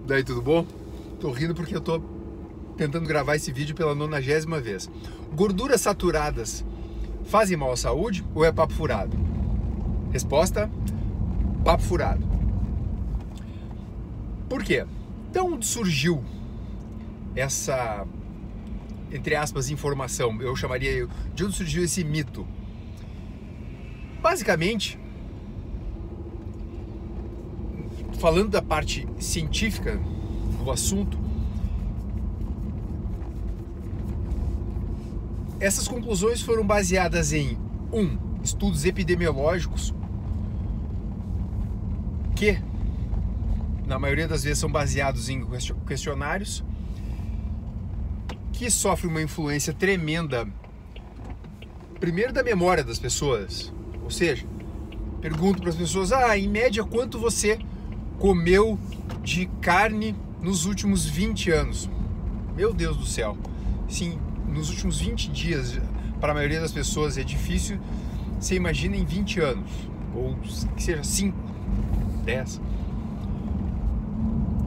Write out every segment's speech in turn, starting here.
Daí, tudo bom? Tô rindo porque eu tô tentando gravar esse vídeo pela 90ª vez. Gorduras saturadas fazem mal à saúde ou é papo furado? Resposta: papo furado. Por quê? Então, onde surgiu essa, entre aspas, informação? Eu chamaria de onde surgiu esse mito. Basicamente, falando da parte científica do assunto, essas conclusões foram baseadas em estudos epidemiológicos que, na maioria das vezes, são baseados em questionários que sofrem uma influência tremenda, primeiro, da memória das pessoas. Ou seja, pergunto para as pessoas, em média, quanto você comeu de carne nos últimos 20 anos? Meu Deus do céu. Sim, nos últimos 20 dias, para a maioria das pessoas é difícil. Você imagina em 20 anos, ou que seja 5, 10.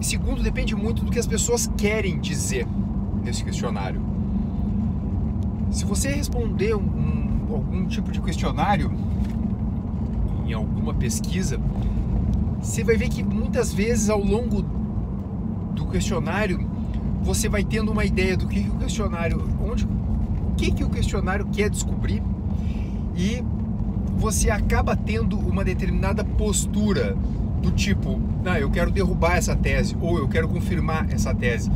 Segundo, depende muito do que as pessoas querem dizer nesse questionário. Se você responder algum tipo de questionário em alguma pesquisa, você vai ver que muitas vezes ao longo do questionário você vai tendo uma ideia do que o questionário, o que o questionário quer descobrir, e você acaba tendo uma determinada postura do tipo, eu quero derrubar essa tese, ou eu quero confirmar essa tese.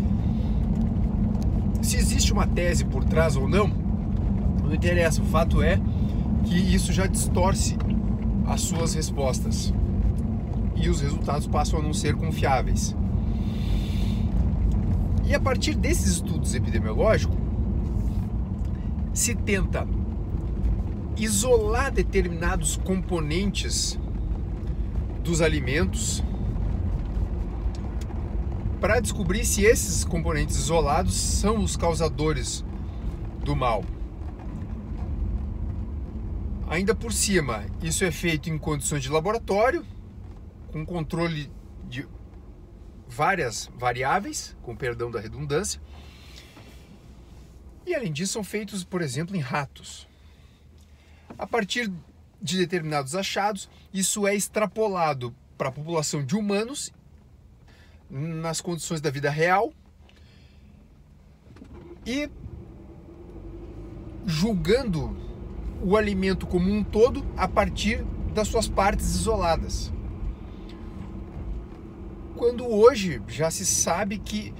Se existe uma tese por trás ou não interessa, o fato é que isso já distorce as suas respostas e os resultados passam a não ser confiáveis. E a partir desses estudos epidemiológicos, se tenta isolar determinados componentes dos alimentos para descobrir se esses componentes isolados são os causadores do mal. Ainda por cima, isso é feito em condições de laboratório, com controle de várias variáveis, com perdão da redundância, e além disso são feitos, por exemplo, em ratos. A partir de determinados achados, isso é extrapolado para a população de humanos nas condições da vida real e julgando o alimento como um todo a partir das suas partes isoladas. Quando hoje já se sabe que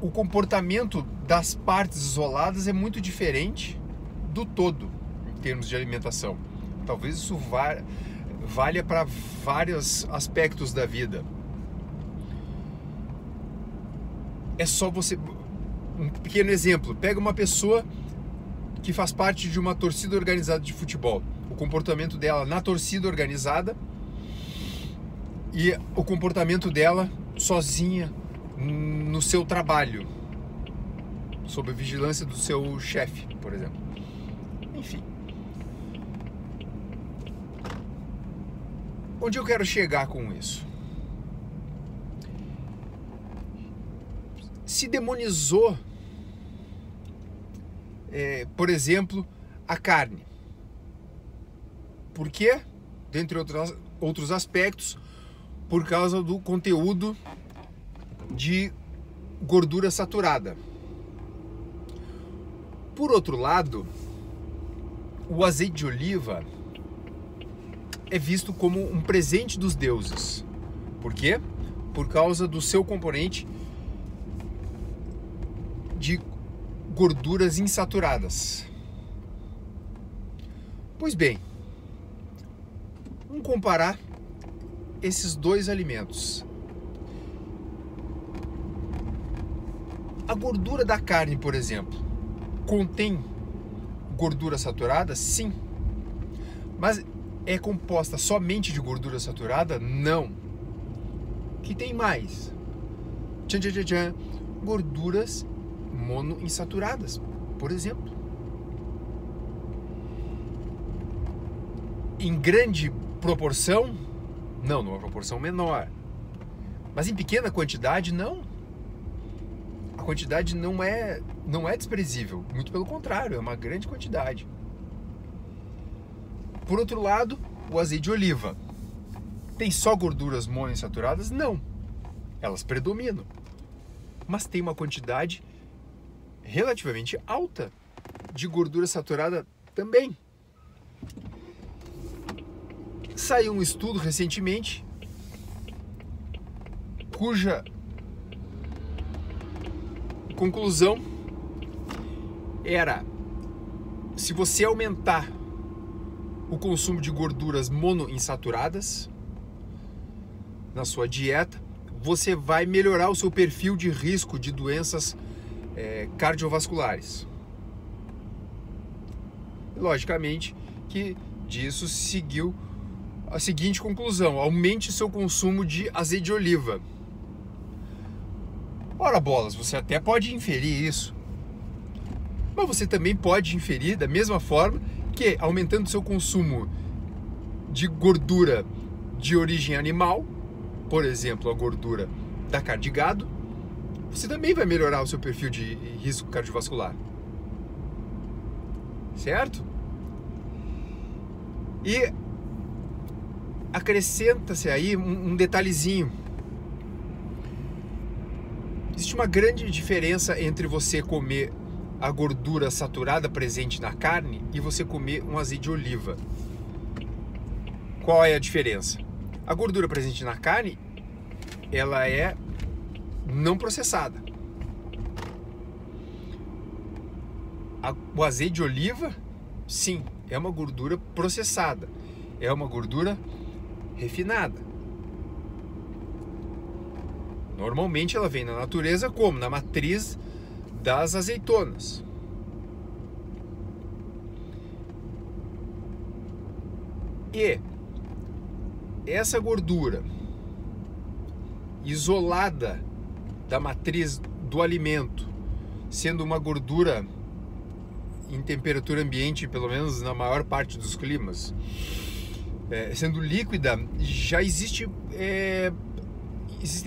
o comportamento das partes isoladas é muito diferente do todo em termos de alimentação. Talvez isso valha para vários aspectos da vida. É só você... Um pequeno exemplo. Pega uma pessoa que faz parte de uma torcida organizada de futebol. O comportamento dela na torcida organizada e o comportamento dela sozinha no seu trabalho, sob a vigilância do seu chefe, por exemplo. Enfim. Onde eu quero chegar com isso? Se demonizou, por exemplo, a carne. Por quê? Dentre outros aspectos, por causa do conteúdo de gordura saturada. Por outro lado, o azeite de oliva é visto como um presente dos deuses. Por quê? Por causa do seu componente de gorduras insaturadas. Pois bem, vamos comparar esses dois alimentos. A gordura da carne, por exemplo, contém gordura saturada? Sim. Mas é composta somente de gordura saturada? Não. Que tem mais? Gorduras monoinsaturadas, por exemplo. Em grande proporção? Não, numa proporção menor. Mas em pequena quantidade, não. A quantidade não é desprezível, muito pelo contrário, é uma grande quantidade. Por outro lado, o azeite de oliva tem só gorduras monoinsaturadas? Não, elas predominam, mas tem uma quantidade relativamente alta de gordura saturada também. Saiu um estudo recentemente cuja conclusão era: se você aumentar o consumo de gorduras monoinsaturadas na sua dieta, você vai melhorar o seu perfil de risco de doenças cardiovasculares. Logicamente que disso seguiu a seguinte conclusão: aumente seu consumo de azeite de oliva. Ora bolas, você até pode inferir isso, mas você também pode inferir da mesma forma que, aumentando seu consumo de gordura de origem animal, por exemplo, a gordura da carne de gado, você também vai melhorar o seu perfil de risco cardiovascular. Certo? E acrescenta-se aí um detalhezinho. Existe uma grande diferença entre você comer a gordura saturada presente na carne e você comer um azeite de oliva. Qual é a diferença? A gordura presente na carne, ela é não processada. O azeite de oliva, sim, é uma gordura processada. É uma gordura refinada. Normalmente ela vem na natureza como? Na matriz das azeitonas. E essa gordura isolada da matriz do alimento, sendo uma gordura em temperatura ambiente, pelo menos na maior parte dos climas, sendo líquida, já existem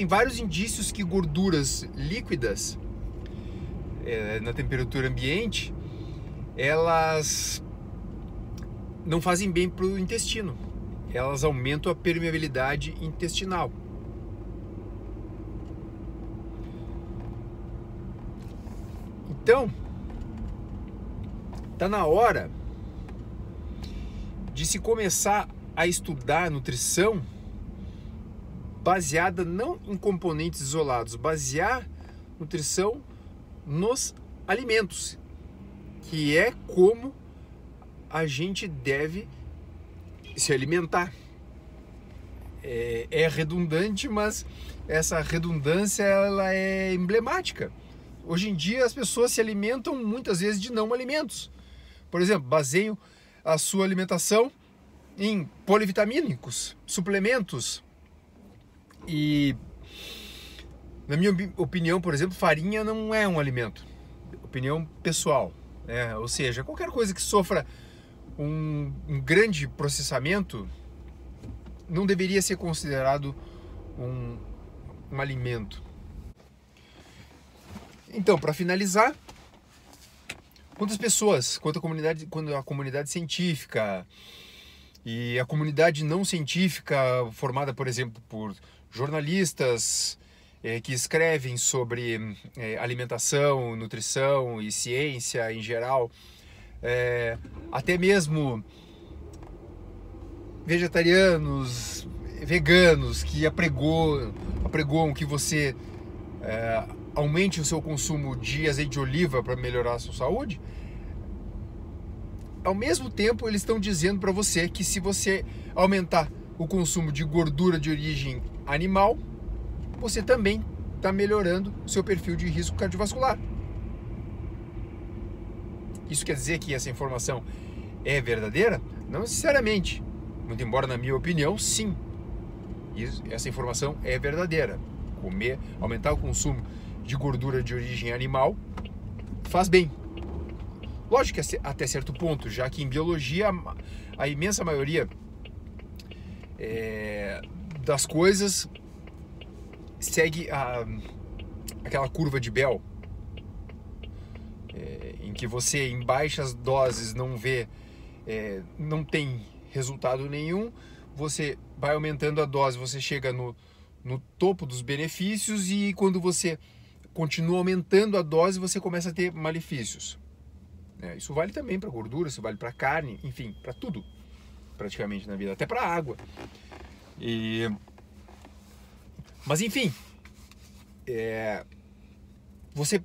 vários indícios que gorduras líquidas na temperatura ambiente, elas não fazem bem para o intestino. Elas aumentam a permeabilidade intestinal. Então, está na hora de se começar a estudar nutrição baseada não em componentes isolados, basear nutrição nos alimentos, que é como a gente deve se alimentar. É redundante, mas essa redundância ela é emblemática. Hoje em dia as pessoas se alimentam muitas vezes de não alimentos. Por exemplo, baseiam a sua alimentação em polivitamínicos, suplementos. E, na minha opinião, por exemplo, farinha não é um alimento. Opinião pessoal. Ou seja, qualquer coisa que sofra um grande processamento não deveria ser considerado um alimento. Então, para finalizar, quando a comunidade científica e a comunidade não científica, formada, por exemplo, por jornalistas que escrevem sobre alimentação, nutrição e ciência em geral, até mesmo vegetarianos, veganos que apregoam que você aumente o seu consumo de azeite de oliva para melhorar a sua saúde, ao mesmo tempo eles estão dizendo para você que se você aumentar o consumo de gordura de origem animal, você também está melhorando o seu perfil de risco cardiovascular. Isso quer dizer que essa informação é verdadeira? Não necessariamente. Muito embora, na minha opinião, sim. Essa informação é verdadeira. Aumentar o consumo de gordura de origem animal faz bem. Lógico que até certo ponto, já que em biologia a imensa maioria das coisas segue aquela curva de Bell, em que você em baixas doses não vê, não tem resultado nenhum, você vai aumentando a dose, você chega no topo dos benefícios, e quando você continua aumentando a dose, você começa a ter malefícios. Isso vale também para gordura, isso vale para carne, enfim, para tudo praticamente na vida, até para água. Mas enfim, você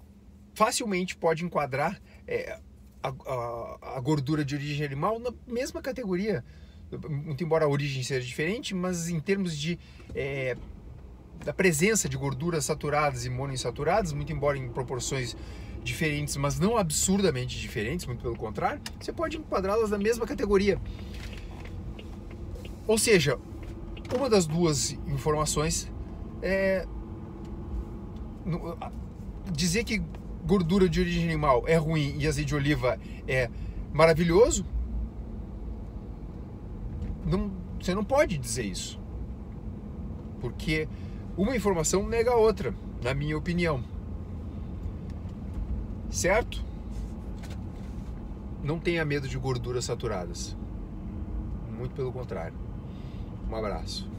facilmente pode enquadrar a gordura de origem animal na mesma categoria, muito embora a origem seja diferente, mas em termos da presença de gorduras saturadas e monoinsaturadas, muito embora em proporções diferentes, mas não absurdamente diferentes, muito pelo contrário, você pode enquadrá-las na mesma categoria. Ou seja, uma das duas informações dizer que gordura de origem animal é ruim e azeite de oliva é maravilhoso, você não pode dizer isso, porque uma informação nega a outra, na minha opinião. Certo? Não tenha medo de gorduras saturadas. Muito pelo contrário. Um abraço.